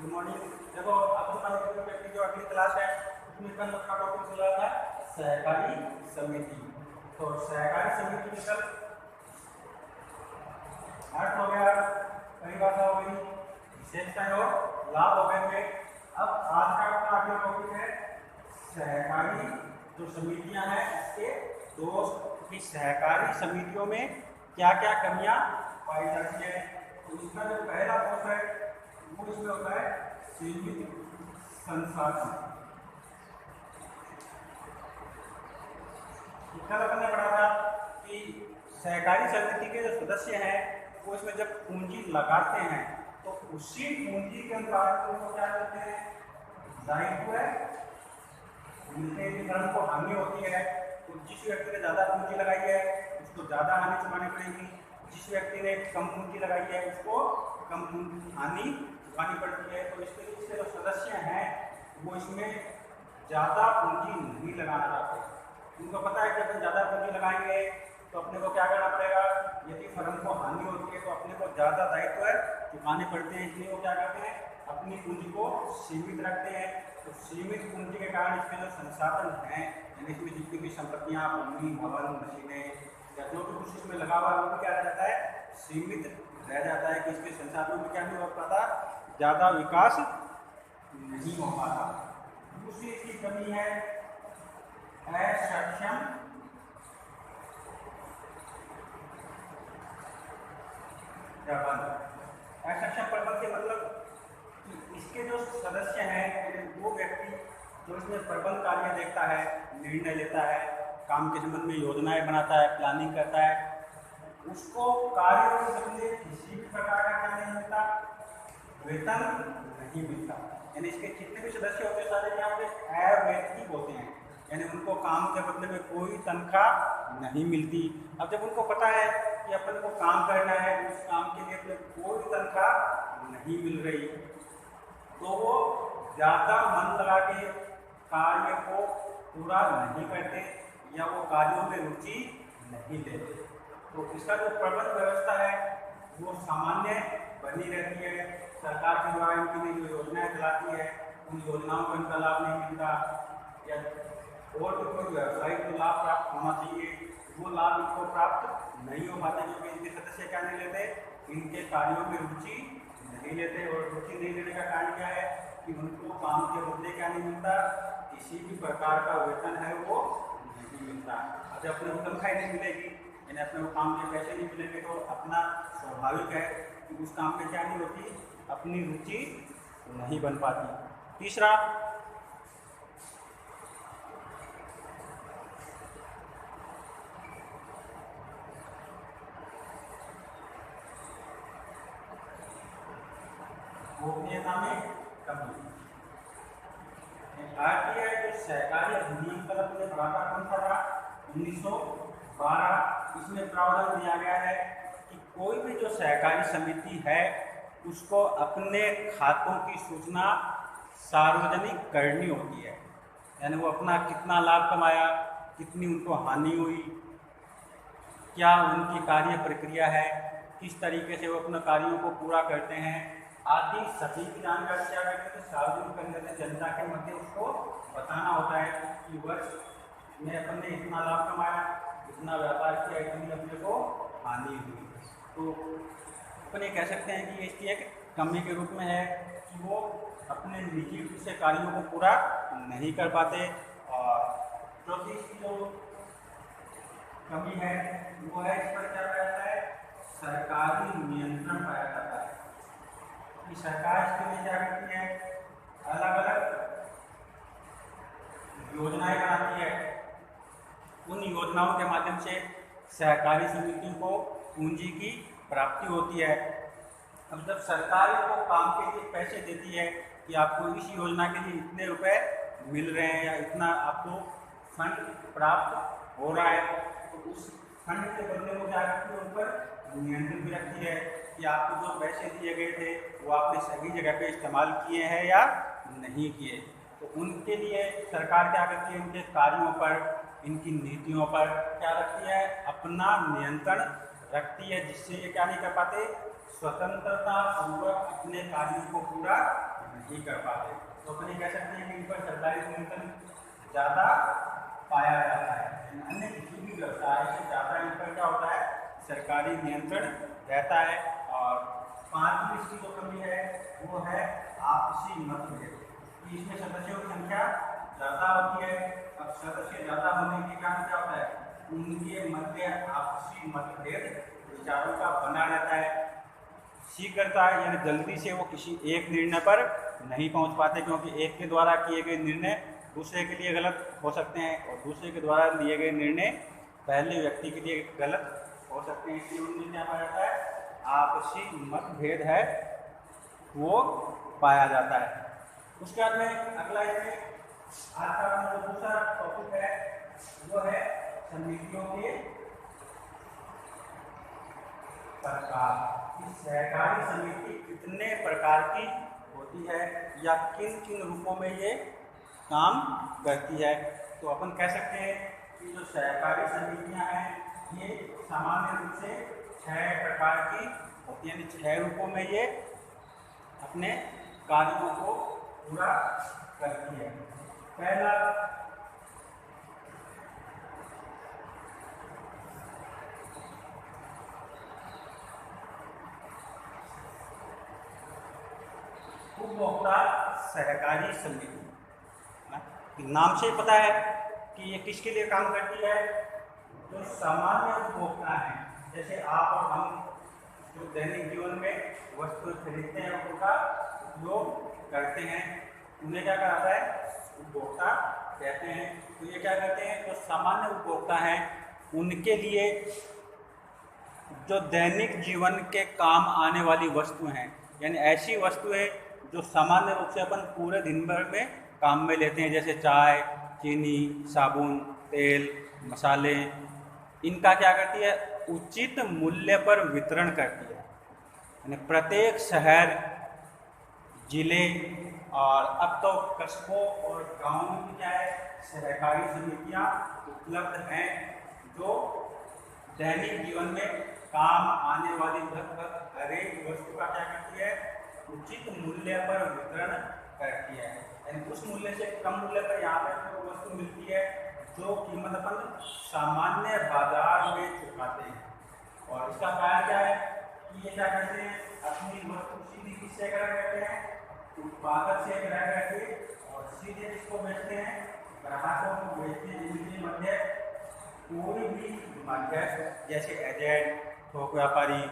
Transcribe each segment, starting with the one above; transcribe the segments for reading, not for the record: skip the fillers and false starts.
Good morning. देखो अब हमारे की जो अगली क्लास है उसमें कल का टॉपिक चला था सहकारी समिति। तो सहकारी समिति में कल अर्थ हो गया, परिभाषा हो गई, विशेषताएं और लाभ हो गए। अब आज का अपना अगला टॉपिक है सहकारी जो समितियां हैं इसके दोष की सहकारी समितियों में क्या क्या कमियां पाई जाती है। तो इसका जो पहला दोष है वो इसमें होता है सीमित संसाधन। कल अपने पढ़ा था कि सहकारी समिति के जो सदस्य हैं वो इसमें जब पूंजी लगाते हैं तो उसी पूंजी के अनुसार उनको क्या करते हैं, दायित्व मिलते हैं। धर्म को हानि होती है तो जिस व्यक्ति ने ज़्यादा पूंजी लगाई है उसको ज़्यादा हानि चुकानी पड़ेगी, जिस व्यक्ति ने कम पूंजी लगाई है उसको कम हानि चुकानी पड़ती है। तो इसके लिए जो सदस्य हैं वो इसमें ज़्यादा पूंजी नहीं लगाना चाहते। उनको पता है कि अपन ज़्यादा पूंजी लगाएंगे तो अपने को क्या करना पड़ेगा, यदि फर्म को हानि होती है तो अपने को ज़्यादा दायित्व चुकाने पड़ते हैं। इसलिए वो क्या करते हैं, अपनी पूंजी को सीमित रखते हैं। तो सीमित पूंजी के कारण इसमें जो संसाधन हैं यानी इसमें जितनी भी संपत्तियाँ, भूमि, भवन, मशीनें या जो भी कुछ इसमें लगा हुआ है वो क्या रहता है, सीमित रह जाता है कि इसके संसाधनों में क्या नहीं हो पाता, ज़्यादा विकास नहीं हो पाता। दूसरी इसकी कमी है असक्षम प्रबंध। असक्षम प्रबंध के मतलब कि इसके जो सदस्य हैं वो व्यक्ति जो इसमें प्रबंध कार्य देखता है, निर्णय लेता है, काम के संबंध में योजनाएं बनाता है, प्लानिंग करता है, उसको कार्यों के बदले किसी भी प्रकार का क्या नहीं मिलता, वेतन नहीं मिलता। यानी इसके जितने भी सदस्य होते हैं सारे क्या होते हैं, अवैतनिक होते हैं, यानी उनको काम के बदले में कोई तनख्वाह नहीं मिलती। अब जब उनको पता है कि अपन को काम करना है, उस काम के लिए अपने कोई तनख्वाह नहीं मिल रही तो वो ज़्यादा मन लगा के कार्य को पूरा नहीं करते या वो कार्यों में रुचि नहीं लेते। तो इसका जो प्रबंध व्यवस्था है वो सामान्य बनी रहती है। सरकार के द्वारा इनकी जो योजनाएं चलाती है उन योजनाओं को इनका लाभ नहीं मिलता, या और भी कोई व्यावसायिक जो लाभ प्राप्त होना चाहिए वो लाभ इनको प्राप्त नहीं हो पाते क्योंकि इनके सदस्य क्या नहीं लेते, इनके कार्यों में रुचि नहीं लेते। और रुचि नहीं लेने का कारण क्या है कि उनको काम के बदले क्या नहीं मिलता, किसी भी प्रकार का वेतन है वो नहीं मिलता। अब जब अपने को तनख्वाह नहीं मिलेगी यानी अपने को काम के पैसे नहीं मिलेंगे तो अपना स्वाभाविक है कि उस काम में क्या नहीं होती, अपनी रुचि नहीं बन पाती। तीसरा गोपनीयता में कमी। भारतीय जो सहकारी अधिनियम का अपने पढ़ा कौन सा था, 1912। इसमें प्रावधान दिया गया है कि कोई भी जो सहकारी समिति है उसको अपने खातों की सूचना सार्वजनिक करनी होती है। यानी वो अपना कितना लाभ कमाया, कितनी उनको हानि हुई, क्या उनकी कार्य प्रक्रिया है, किस तरीके से वो अपने कार्यों को पूरा करते हैं आदि सभी की जानकारी क्या करते हैं, सार्वजनिक करने से जनता के मध्य उसको बताना होता है कि वर्ष में अपन ने इतना लाभ कमाया, इतना व्यापार किया, इतनी अपने को हानि हुई। तो अपन ये कह सकते हैं कि इसकी एक कमी के रूप में है कि वो अपने निजी रूप से कार्यों को पूरा नहीं कर पाते। और चौथी जो कमी है वो है इस पर क्या पाया जाता है, सरकारी नियंत्रण पाया जाता है कि सरकार इसके लिए क्या करती है, अलग अलग योजनाएं बनाती है। उन योजनाओं के माध्यम से सहकारी समितियों को पूंजी की प्राप्ति होती है। अब जब सरकार को काम के लिए पैसे देती है कि आपको इस योजना के लिए इतने रुपए मिल रहे हैं या इतना आपको फंड प्राप्त हो रहा है तो उस फंड के बदले वो क्या करती है, उन पर नियंत्रण भी रखती है कि आपको जो पैसे दिए गए थे वो आपने सही जगह पे इस्तेमाल किए हैं या नहीं किए। तो उनके लिए सरकार क्या करती है, उनके कार्यों पर, इनकी नीतियों पर क्या रखती है, अपना नियंत्रण रखती है, जिससे ये क्या नहीं कर पाते, स्वतंत्रता पूर्वक अपने कार्यों को पूरा नहीं कर पाते। तो अपन ये कह सकते हैं कि इन पर सरकारी नियंत्रण ज़्यादा पाया जाता है। अन्य किसी भी व्यवसाय से ज़्यादा इन पर क्या होता है, सरकारी नियंत्रण रहता है। और पांचवी इसकी जो कमी है वो है आपसी मतभेद, कि इसमें सदस्यों की संख्या ज़्यादा होती है। अब सदस्य ज़्यादा होने के कारण क्या होता है, उनके मध्य आपसी मतभेद विचारों का बना रहता है। शीघ्रता यानी जल्दी से वो किसी एक निर्णय पर नहीं पहुंच पाते, क्योंकि एक के द्वारा किए गए निर्णय दूसरे के लिए गलत हो सकते हैं और दूसरे के द्वारा लिए गए निर्णय पहले व्यक्ति के लिए गलत हो सकते हैं। इसलिए उनमें क्या पाया जाता है, आपसी मतभेद है वो पाया जाता है। उसके बाद में अगला इसमें आज का जो दूसरा टॉपिक है वो है समितियों के प्रकार। सहकारी समिति कितने प्रकार की होती है या किन किन रूपों में ये काम करती है। तो अपन कह सकते हैं कि जो सहकारी समितियां हैं ये सामान्य रूप से 6 प्रकार की होती है, यानी 6 रूपों में ये अपने कार्यों को पूरा करती है। पहला उपभोक्ता सहकारी समिति, नाम से पता है कि ये किसके लिए काम करती है। जो सामान्य उपभोक्ता हैं, जैसे आप और हम जो दैनिक जीवन में वस्तु खरीदते हैं उनका उपयोग करते हैं, उन्हें क्या कहता है, उपभोक्ता कहते हैं। तो ये क्या कहते हैं, जो सामान्य उपभोक्ता हैं उनके लिए जो दैनिक जीवन के काम आने वाली वस्तु हैं, यानी ऐसी वस्तुएं जो सामान्य रूप से अपन पूरे दिन भर में काम में लेते हैं, जैसे चाय, चीनी, साबुन, तेल, मसाले, इनका क्या करती है, उचित मूल्य पर वितरण करती है। यानी प्रत्येक शहर, जिले और अब तो कस्बों और गांवों में क्या है, सहकारी समितियां उपलब्ध हैं जो दैनिक जीवन में काम आने वाली लगभग हर एक वस्तु का क्या करती है, उचित मूल्य पर वितरण करती है। यानी उस मूल्य से कम मूल्य पर यहाँ पर वो वस्तु मिलती है जो कीमत अपन सामान्य बाजार में चुकाते हैं। और इसका कारण क्या है कि ये क्या करते हैं, अपनी वस्तु सीधी किससे क्रय करते हैं, उत्पादक से क्रय करके और सीधे इसको बेचते हैं, ग्राहकों को बेचते हैं। इनके मध्य कोई भी मध्यस्थ जैसे एजेंट, थोक व्यापारी,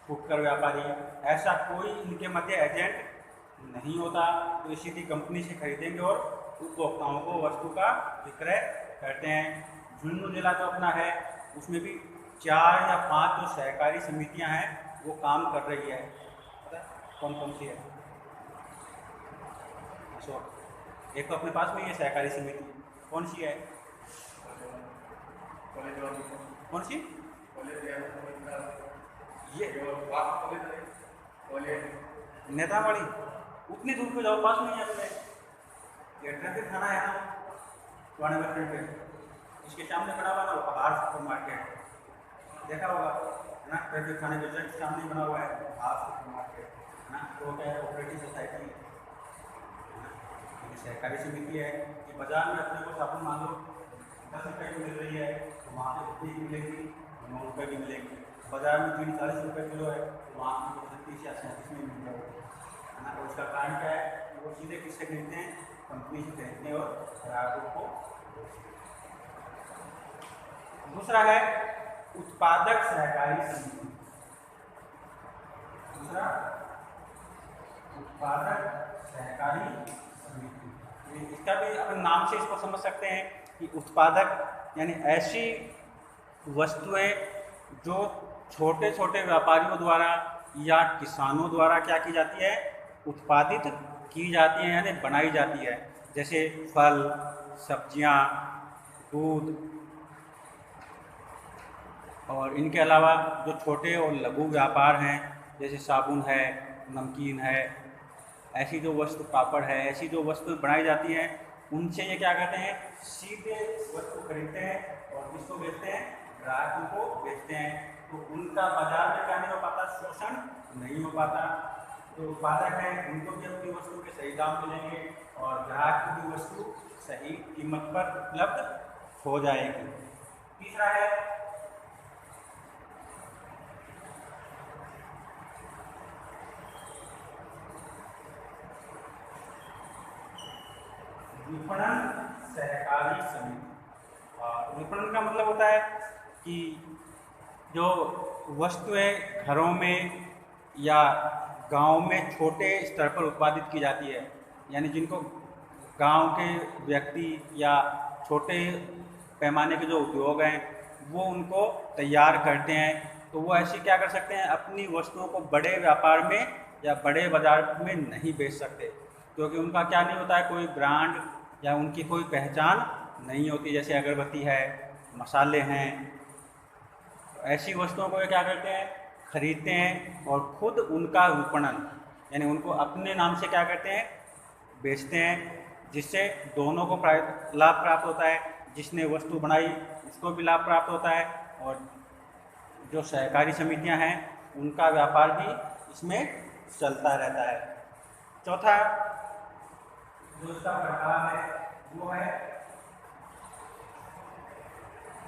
फुटकर व्यापारी, ऐसा कोई इनके मध्य एजेंट नहीं होता। तो इसी की कंपनी से खरीदेंगे और उपभोक्ताओं को वस्तु का विक्रय करते हैं। झुंझुनू जिला जो अपना है उसमें भी 4 या 5 जो सहकारी समितियां हैं वो काम कर रही है। कौन कौन सी है, एक तो अपने पास में ये सहकारी समिति कौन सी है, कौन सी, ये नेतावाड़ी, उतनी दूर पे जाओ, पास में ही है। ये ट्रैफिक थाना है ना पुराने बस स्टैंड पे, इसके सामने खड़ा हुआ ना वो पहाड़ सुपर मार्केट, देखा होगा ना, ट्रैफिक थाने के जस्ट सामने बना हुआ है पहाड़ सुपर मार्केट ना। तो क्या है, कोऑपरेटिव सोसाइटी है, सहकारी समिति है। कि बाजार में अपने को साबुन मान लो 10 रुपये की मिल रही है, तो वहाँ पे 30 मिलेगी, 9 रुपये की मिलेगी। बाजार में 40 रुपये किलो है, तो वहाँ पे 30 या 37 में मिल जाएगी, है ना। और उसका कारण क्या है, वो सीधे किससे खरीदते हैं, कंपनी से खरीदते हैं और ग्राहकों को। दूसरा है उत्पादक सहकारी समिति। दूसरा उत्पादक सहकारी समिति, इसका भी अपन नाम से इसको समझ सकते हैं कि उत्पादक यानी ऐसी वस्तुएं जो छोटे छोटे व्यापारियों द्वारा या किसानों द्वारा क्या की जाती है, उत्पादित की जाती है, यानी बनाई जाती है। जैसे फल, सब्जियां, दूध, और इनके अलावा जो छोटे और लघु व्यापार हैं जैसे साबुन है, नमकीन है, ऐसी जो वस्तु, पापड़ है, ऐसी जो वस्तु बनाई जाती हैं, उनसे ये क्या कहते हैं, सीधे वस्तु खरीदते हैं और किसको बेचते हैं, ग्राहकों को बेचते हैं। तो उनका बाजार में क्या नहीं हो पाता, शोषण नहीं हो पाता। जो उत्पादक हैं उनको भी अपनी वस्तु के सही दाम मिलेंगे और ग्राहक को भी वस्तु सही कीमत पर उपलब्ध हो जाएगी। तीसरा है विपणन सहकारी समिति। विपणन का मतलब होता है कि जो वस्तुएं घरों में या गांव में छोटे स्तर पर उत्पादित की जाती है, यानी जिनको गांव के व्यक्ति या छोटे पैमाने के जो उद्योग हैं वो उनको तैयार करते हैं, तो वो ऐसे क्या कर सकते हैं, अपनी वस्तुओं को बड़े व्यापार में या बड़े बाजार में नहीं बेच सकते, क्योंकि उनका क्या नहीं होता है, कोई ब्रांड या उनकी कोई पहचान नहीं होती। जैसे अगरबत्ती है, मसाले हैं, ऐसी वस्तुओं को ये क्या करते हैं, खरीदते हैं और खुद उनका विपणन यानी उनको अपने नाम से क्या करते हैं, बेचते हैं, जिससे दोनों को लाभ प्राप्त होता है। जिसने वस्तु बनाई उसको भी लाभ प्राप्त होता है और जो सहकारी समितियां हैं उनका व्यापार भी इसमें चलता रहता है। चौथा जो इसका प्रकार है वो है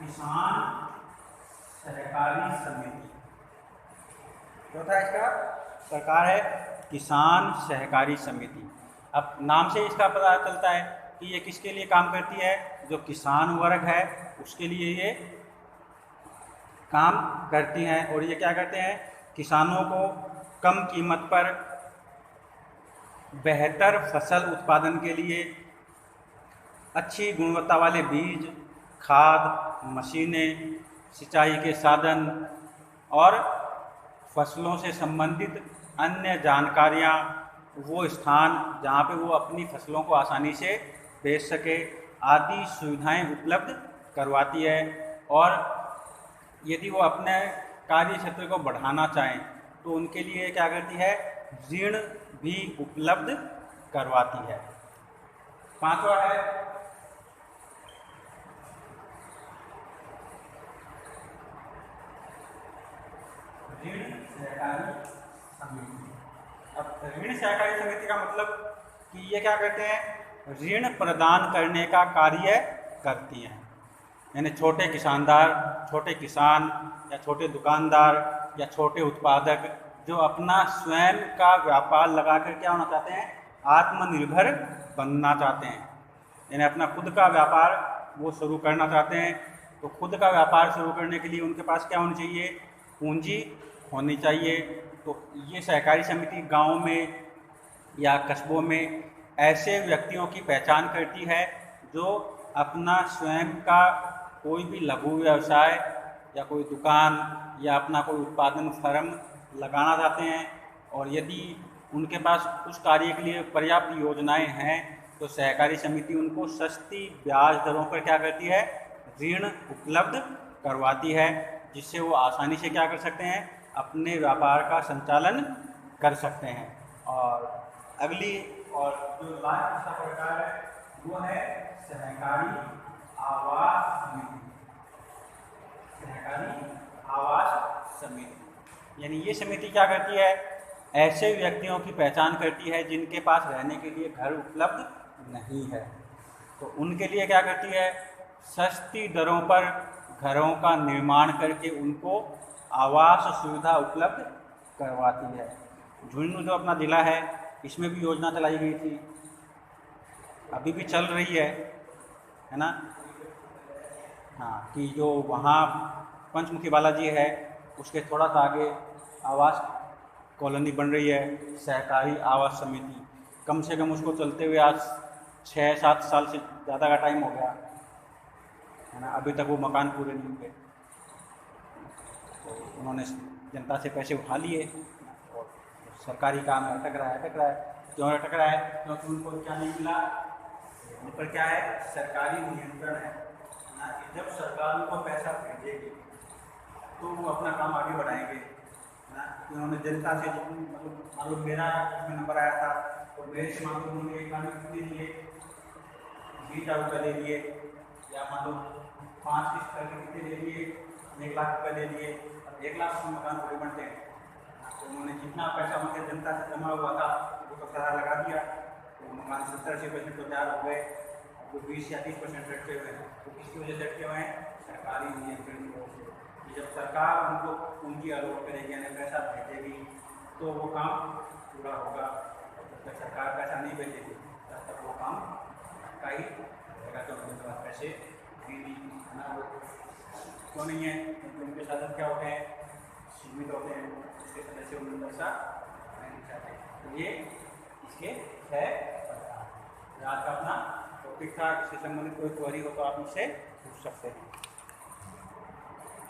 किसान सहकारी समिति। चौथा इसका प्रकार है किसान सहकारी समिति। अब नाम से इसका पता चलता है कि ये किसके लिए काम करती है, जो किसान वर्ग है उसके लिए ये काम करती हैं। और ये क्या करते हैं, किसानों को कम कीमत पर बेहतर फसल उत्पादन के लिए अच्छी गुणवत्ता वाले बीज, खाद, मशीनें, सिंचाई के साधन और फसलों से संबंधित अन्य जानकारियाँ, वो स्थान जहाँ पे वो अपनी फसलों को आसानी से बेच सके आदि सुविधाएं उपलब्ध करवाती है। और यदि वो अपने कार्य क्षेत्र को बढ़ाना चाहें तो उनके लिए क्या करती है, ऋण भी उपलब्ध करवाती है। पांचवा है ऋण सहकारी समिति। अब ऋण सहकारी समिति का मतलब कि ये क्या करते हैं, ऋण प्रदान करने का कार्य करती हैं। यानी छोटे किसान या छोटे दुकानदार या छोटे उत्पादक जो अपना स्वयं का व्यापार लगाकर क्या होना चाहते हैं, आत्मनिर्भर बनना चाहते हैं, यानी अपना खुद का व्यापार वो शुरू करना चाहते हैं। तो खुद का व्यापार शुरू करने के लिए उनके पास क्या होनी चाहिए, पूंजी होनी चाहिए। तो ये सहकारी समिति गाँव में या कस्बों में ऐसे व्यक्तियों की पहचान करती है जो अपना स्वयं का कोई भी लघु व्यवसाय या कोई दुकान या अपना कोई उत्पादन फर्म लगाना चाहते हैं, और यदि उनके पास उस कार्य के लिए पर्याप्त योजनाएं हैं तो सहकारी समिति उनको सस्ती ब्याज दरों पर क्या करती है, ऋण उपलब्ध करवाती है, जिससे वो आसानी से क्या कर सकते हैं, अपने व्यापार का संचालन कर सकते हैं। और अगली और जो लास्ट का प्रकार है वो है सहकारी आवास समिति। सहकारी आवास समिति यानी ये समिति क्या करती है, ऐसे व्यक्तियों की पहचान करती है जिनके पास रहने के लिए घर उपलब्ध नहीं है, तो उनके लिए क्या करती है, सस्ती दरों पर घरों का निर्माण करके उनको आवास सुविधा उपलब्ध करवाती है। झुंझुनू जो अपना ज़िला है इसमें भी योजना चलाई गई थी, अभी भी चल रही है ना। हाँ, कि जो वहाँ पंचमुखी बालाजी है उसके थोड़ा सा आगे आवास कॉलोनी बन रही है, सहकारी आवास समिति। कम से कम उसको चलते हुए आज 6-7 साल से ज़्यादा का टाइम हो गया है ना, अभी तक वो मकान पूरे नहीं हुए। तो उन्होंने जनता से पैसे उठा लिए और सरकारी काम अटक रहा है। क्यों अटक रहा है, क्योंकि उनको क्या नहीं मिला, उन पर क्या है, सरकारी नियंत्रण है ना। जब सरकार उनको पैसा भेजेगी तो वो अपना काम आगे बढ़ाएंगे ना। उन्होंने जनता से मतलब मान लो मेरा इसमें नंबर आया था तो मेरे से मान लो उन्होंने एक लाख कितने लिए, 20,000 रुपये ले लिए, या मान लो 5 किस्त करके कितने ले लिए, 1 लाख रुपये ले लिए। अब 1 लाख में मकान पूरे बनते हैं तो उन्होंने जितना पैसा उनके जनता से जमा हुआ था वो तो सारा लगा दिया, तो हमारे 70-80% तो तैयार हो गए। तो 20 या 30% अटके हुए हैं। तो किसकी वजह से अटके हुए हैं? सरकारी नियंत्रण की वजह से। जब सरकार उनको पूंजी अलॉट करेगी यानी पैसा भेजेगी तो वो काम पूरा होगा। जब तक सरकार पैसा नहीं भेजेगी तब तक वो काम का ही रहेगा। तो उनके पास पैसे ना हो क्यों नहीं है? क्योंकि उनके साधन क्या होते हैं? सीमित होते हैं। इसके सदस्य उन्हें पैसा नहीं चाहते। तो ये इसके है। आज का अपना टॉपिक था। इससे संबंधित कोई क्वेरी हो तो आप मुझसे पूछ सकते हैं।